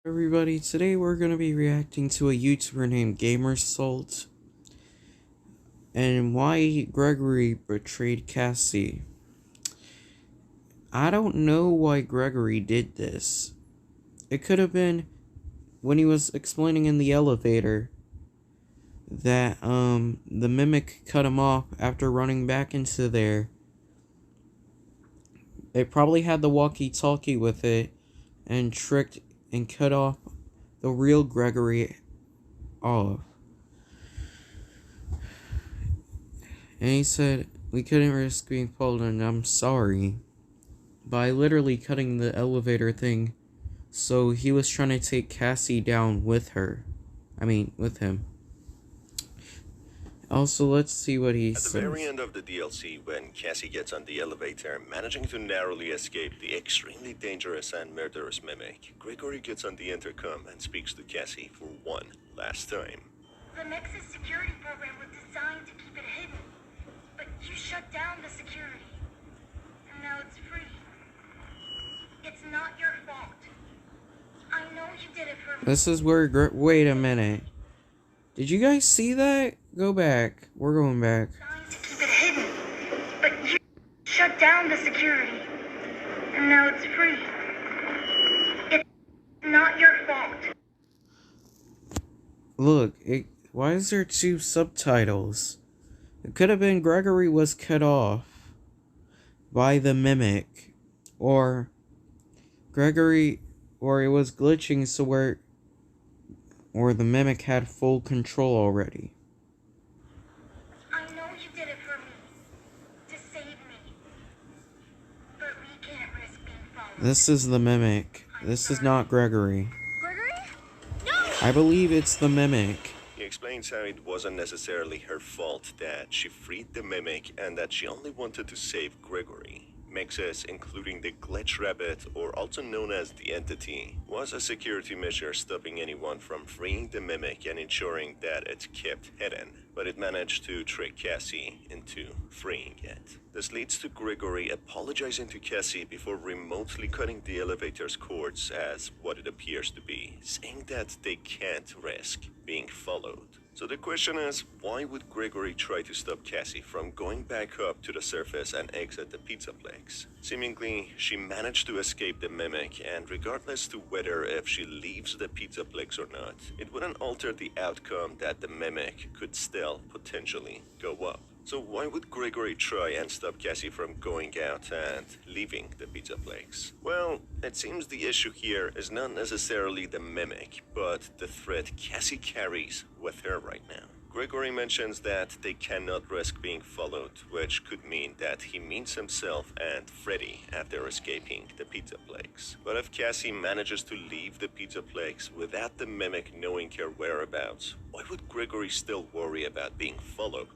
Everybody, today we're going to be reacting to a YouTuber named Gamersalt and why Gregory betrayed Cassie. I don't know why Gregory did this. It could have been when he was explaining in the elevator that the mimic cut him off after running back into there. They probably had the walkie-talkie with it and tricked and cut off the real Gregory off. And he said, "We couldn't risk being pulled, and I'm sorry." By literally cutting the elevator thing, so he was trying to take Cassie down with her. With him. Also, let's see what he says. At the very end of the DLC, when Cassie gets on the elevator, managing to narrowly escape the extremely dangerous and murderous mimic, Gregory gets on the intercom and speaks to Cassie for one last time. The Nexus security program was designed to keep it hidden, but you shut down the security, and now it's free. It's not your fault. I know you did it for me. This is where wait a minute. Did you guys see that? Go back. We're going back. Designed to keep it hidden, but you shut down the security, and now it's free. It's not your fault. Look, why is there two subtitles? It could have been Gregory was cut off by the mimic, or it was glitching so or the mimic had full control already. I know you did it for me, to save me, but we can't risk being followed. This is the mimic. This is not Gregory. Gregory? No! I believe it's the mimic. He explains how it wasn't necessarily her fault that she freed the mimic and that she only wanted to save Gregory. Mixes, including the glitch rabbit, or also known as the entity, was a security measure stopping anyone from freeing the mimic and ensuring that it kept hidden, but it managed to trick Cassie into freeing it. This leads to Gregory apologizing to Cassie before remotely cutting the elevator's cords as what it appears to be, saying that they can't risk being followed. So the question is, why would Gregory try to stop Cassie from going back up to the surface and exit the pizzaplex? Seemingly, she managed to escape the mimic, and regardless to whether if she leaves the pizzaplex or not, it wouldn't alter the outcome that the mimic could still potentially go up. So why would Gregory try and stop Cassie from going out and leaving the pizzaplex? Well, it seems the issue here is not necessarily the mimic, but the threat Cassie carries with her right now. Gregory mentions that they cannot risk being followed, which could mean that he means himself and Freddy after escaping the pizzaplex. But if Cassie manages to leave the pizzaplex without the mimic knowing her whereabouts, why would Gregory still worry about being followed?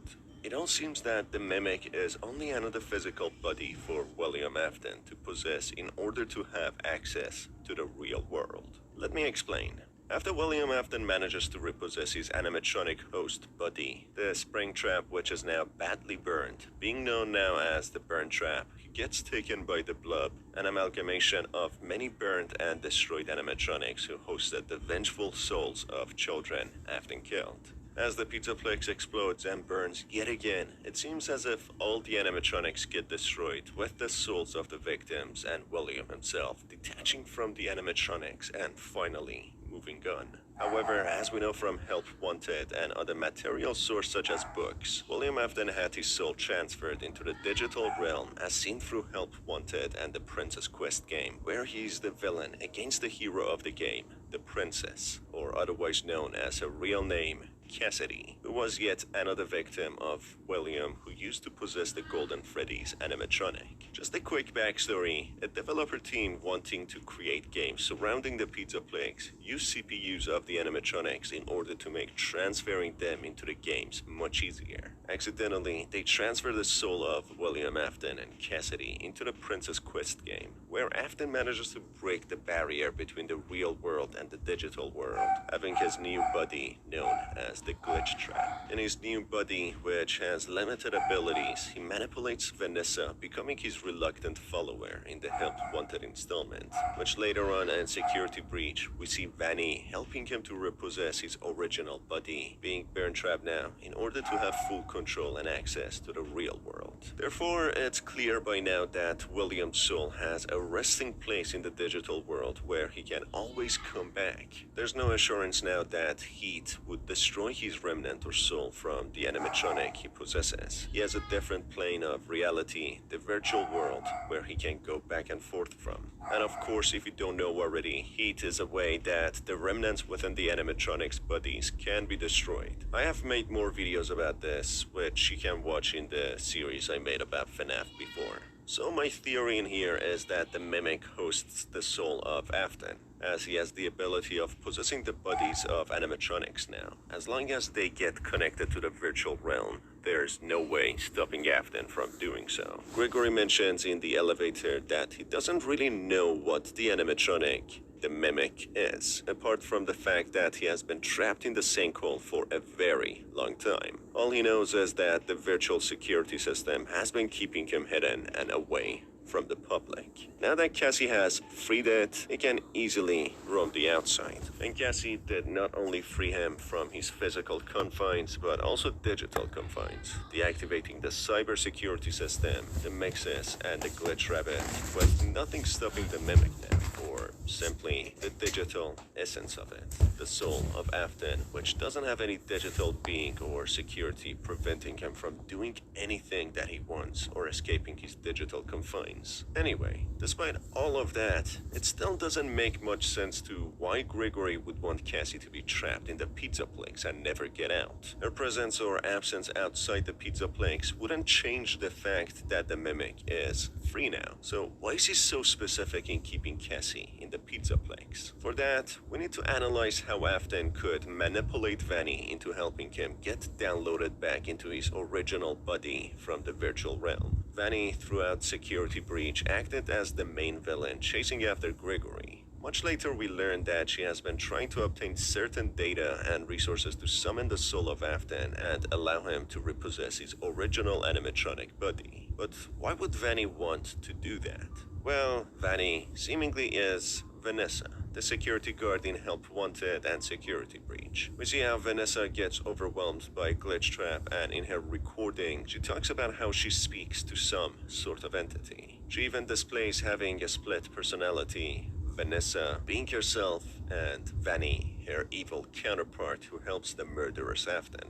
It all seems that the mimic is only another physical body for William Afton to possess in order to have access to the real world. Let me explain. After William Afton manages to repossess his animatronic host Buddy, the Springtrap, which is now badly burned, being known now as the Burn Trap, he gets taken by the Blob, an amalgamation of many burned and destroyed animatronics who hosted the vengeful souls of children Afton killed. As the pizzaplex explodes and burns yet again, it seems as if all the animatronics get destroyed, with the souls of the victims and William himself detaching from the animatronics and finally moving on. However, as we know from Help Wanted and other material sources such as books, William Afton had his soul transferred into the digital realm as seen through Help Wanted and the Princess Quest game, where he is the villain against the hero of the game, the princess, or otherwise known as her real name, Cassie, who was yet another victim of William, who used to possess the Golden Freddy's animatronic. Just a quick backstory, a developer team wanting to create games surrounding the pizzaplex used CPUs of the animatronics in order to make transferring them into the games much easier. Accidentally, they transferred the soul of William Afton and Cassie into the Princess Quest game, where Afton manages to break the barrier between the real world and the digital world, having his new buddy known as as the glitch trap. In his new body, which has limited abilities, he manipulates Vanessa, becoming his reluctant follower in the Help Wanted installment, which later on in Security Breach, we see Vanny helping him to repossess his original body, being Trapped now in order to have full control and access to the real world. Therefore, it's clear by now that William's soul has a resting place in the digital world where he can always come back. There's no assurance now that Heat would destroy his remnant or soul from the animatronic he possesses. He has a different plane of reality, the virtual world, where he can go back and forth from. And of course, if you don't know already, Heat is a way that the remnants within the animatronics bodies can be destroyed. I have made more videos about this, which you can watch in the series I made about FNAF before. So my theory in here is that the Mimic hosts the soul of Afton, as he has the ability of possessing the bodies of animatronics now. As long as they get connected to the virtual realm, there's no way stopping Afton from doing so. Gregory mentions in the elevator that he doesn't really know what the animatronic, the Mimic, is, apart from the fact that he has been trapped in the sinkhole for a very long time. All he knows is that the virtual security system has been keeping him hidden and away from the public. Now that Cassie has freed it, he can easily roam the outside. And Cassie did not only free him from his physical confines, but also digital confines, deactivating the cybersecurity system, the mixes, and the glitch rabbit, with nothing stopping the Mimic now, or simply the digital essence of it, the soul of Afton, which doesn't have any digital being or security preventing him from doing anything that he wants or escaping his digital confines. Anyway, despite all of that, it still doesn't make much sense to why Gregory would want Cassie to be trapped in the Pizzaplex and never get out. Her presence or absence outside the Pizzaplex wouldn't change the fact that the Mimic is free now. So why is he so specific in keeping Cassie in the Pizzaplex? For that, we need to analyze how Afton could manipulate Vanny into helping him get downloaded back into his original body from the virtual realm. Vanny, throughout Security Breach, acted as the main villain, chasing after Gregory. Much later, we learn that she has been trying to obtain certain data and resources to summon the soul of Afton and allow him to repossess his original animatronic body. But why would Vanny want to do that? Well, Vanny seemingly is Vanessa, the security guard in Help Wanted and Security Breach. We see how Vanessa gets overwhelmed by Glitch Trap, and in her recording, she talks about how she speaks to some sort of entity. She even displays having a split personality, Vanessa being herself, and Vanny, her evil counterpart who helps the murderous Afton.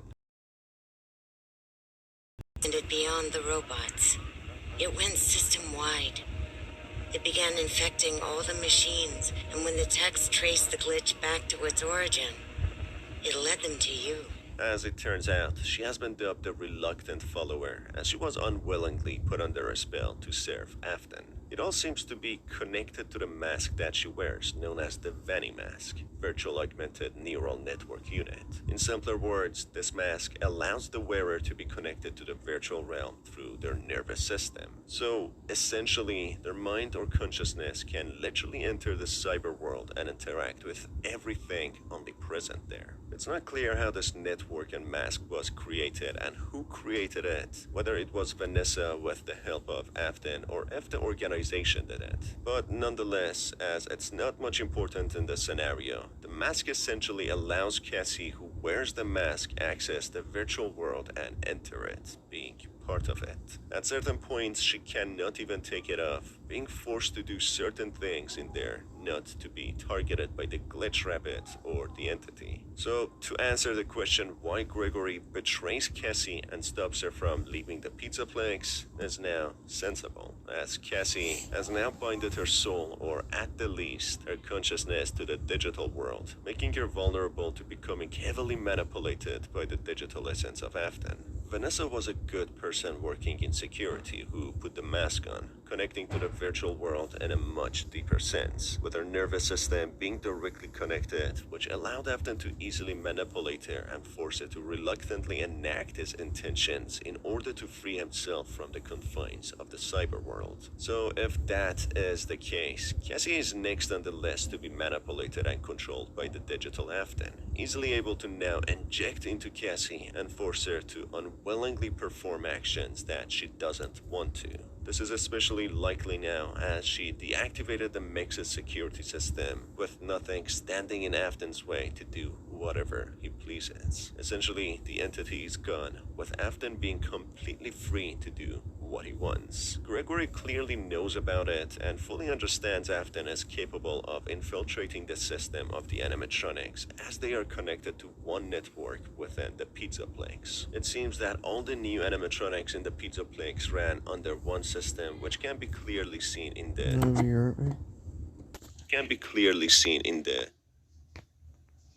Extended beyond the robots. It went system-wide. It began infecting all the machines, and when the techs traced the glitch back to its origin, it led them to you. As it turns out, she has been dubbed a reluctant follower, as she was unwillingly put under a spell to serve Afton. It all seems to be connected to the mask that she wears, known as the Vanny Mask, Virtual Augmented Neural Network Unit. In simpler words, this mask allows the wearer to be connected to the virtual realm through their nervous system. So, essentially, their mind or consciousness can literally enter the cyber world and interact with everything only present there. It's not clear how this network and mask was created and who created it, whether it was Vanessa with the help of Afton or if the organization did it. But nonetheless, as it's not much important in the scenario, the mask essentially allows Cassie, who wears the mask, access the virtual world and enter it, being part of it. At certain points, she cannot even take it off, being forced to do certain things in there not to be targeted by the glitch rabbit or the entity. So, to answer the question why Gregory betrays Cassie and stops her from leaving the Pizzaplex is now sensible, as Cassie has now binded her soul, or at the least, her consciousness, to the digital world, making her vulnerable to becoming heavily manipulated by the digital essence of Afton. Vanessa was a good person working in security who put the mask on, connecting to the virtual world in a much deeper sense, with her nervous system being directly connected, which allowed Afton to easily manipulate her and force her to reluctantly enact his intentions in order to free himself from the confines of the cyber world. So if that is the case, Cassie is next on the list to be manipulated and controlled by the digital Afton, easily able to now inject into Cassie and force her to unwillingly perform actions that she doesn't want to. This is especially likely now as she deactivated the Mix's security system, with nothing standing in Afton's way to do whatever he pleases. Essentially, the entity is gone, with Afton being completely free to do what he wants. Gregory clearly knows about it and fully understands Afton is capable of infiltrating the system of the animatronics as they are connected to one network within the Pizzaplex. It seems that all the new animatronics in the Pizzaplex ran under one system, which can be clearly seen in the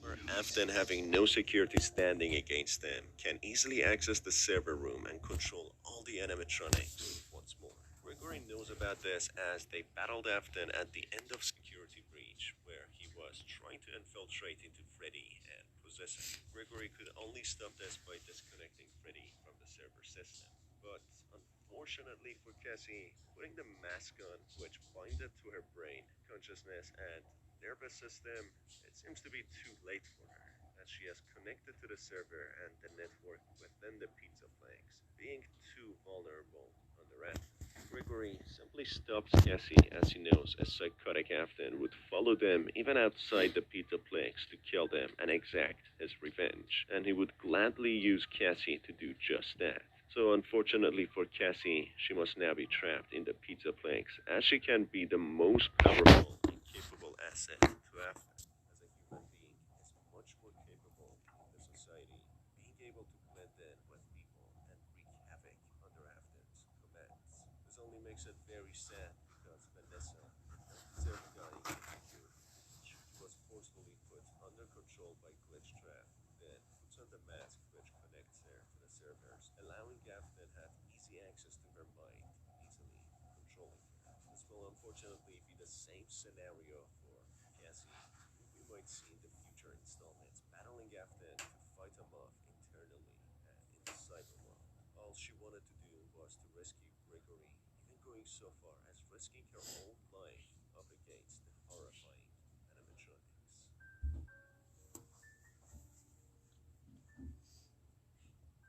where Afton, having no security standing against them, can easily access the server room and control all the animatronics once more. Gregory knows about this as they battled Afton at the end of Security Breach, where he was trying to infiltrate into Freddy and possess him. Gregory could only stop this by disconnecting Freddy from the server system. But unfortunately for Cassie, putting the mask on, which binded to her brain, consciousness, and nervous system, it seems to be too late for her, as she has connected to the server and the network within the Pizzaplex, being too vulnerable on the rest. Gregory simply stops Cassie as he knows a psychotic Afton would follow them even outside the Pizzaplex to kill them and exact his revenge, and he would gladly use Cassie to do just that. So unfortunately for Cassie, she must now be trapped in the Pizzaplex, as she can be the most powerful and capable asset to Afton. As a human being, is much more capable in the society, being able to blend in with people and wreak havoc under Afton's commands. This only makes it very sad because Vanessa did not deserve dying in security. She was forcefully put under control by Glitch Trap, then puts on the mask which connects her to the servers, allowing Afton have easy access to her mind, easily controlling her. This will unfortunately be the same scenario for Cassie, who we might see in the future installments, battling Afton to fight him off internally and in the cyber world. All she wanted to do was to rescue Gregory, even going so far as risking her own life up against the horrifying animatronics.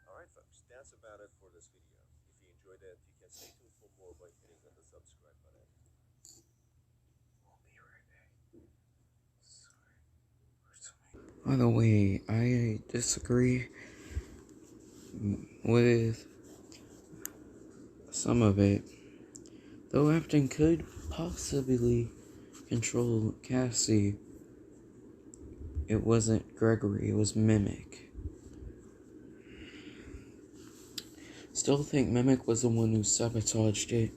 Alright folks, that's about it for this video. If you enjoyed it, you can stay tuned for more by hitting on the subscribe button. We'll be right back. By the way, I disagree with some of it. Though Afton could possibly control Cassie, it wasn't Gregory, it was Mimic. Still think Mimic was the one who sabotaged it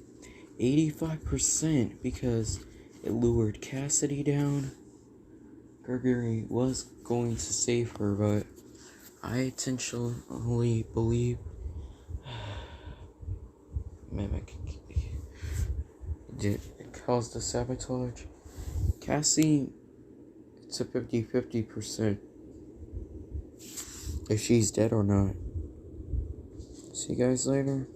85% because it lured Cassidy down. Gregory was going to save her, but I intentionally believe Mimic did cause the sabotage. Cassie, it's a 50-50% if she's dead or not. See you guys later.